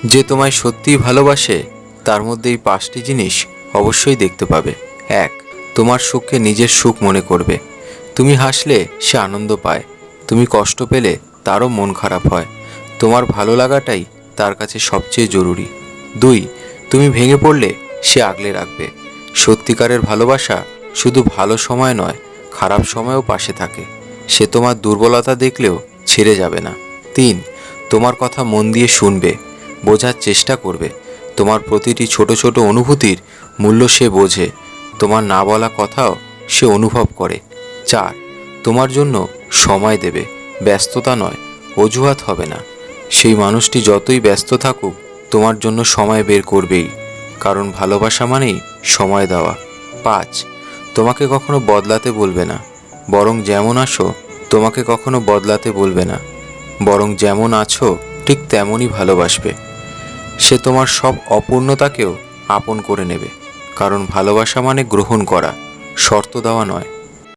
যে তোমায় সত্যিই ভালোবাসে তার মধ্যে এই 5টি জিনিস অবশ্যই দেখতে পাবে। 1. তোমার সুখকে নিজের সুখ মনে করবে। তুমি হাসলে সে আনন্দ পায়, তুমি কষ্ট পেলে তারও মন খারাপ হয়। তোমার ভালো লাগাটাই তার কাছে সবচেয়ে জরুরি। 2. তুমি ভেঙে পড়লে সে আগলে রাখবে। সত্যিকারের ভালোবাসা শুধু ভালো সময় নয়, খারাপ সময়েও পাশে থাকে। সে তোমার দুর্বলতা দেখলেও ছেড়ে যাবে না। 3. তোমার কথা মন দিয়ে শুনবে, বোঝার চেষ্টা করবে। তোমার প্রতিটি ছোট ছোট অনুভূতির মূল্য সে বোঝে, তোমার না বলা কথাও সে অনুভব করে। 4. তোমার জন্য সময় দেবে, ব্যস্ততা নয়, অজুহাত হবে না। সেই মানুষটি যতই ব্যস্ত থাকুক তোমার জন্য সময় বের করবেই, কারণ ভালোবাসা মানেই সময় দেওয়া। 5. তোমাকে কখনো বদলাতে বলবে না, বরং যেমন আসো তোমাকে কখনো বদলাতে বলবে না, বরং যেমন আছো ঠিক তেমনই ভালোবাসবে। সে তোমার সব অপূর্ণতাকেও আপন করে নেবে, কারণ ভালোবাসা মানে গ্রহণ করা, শর্ত দেওয়া নয়।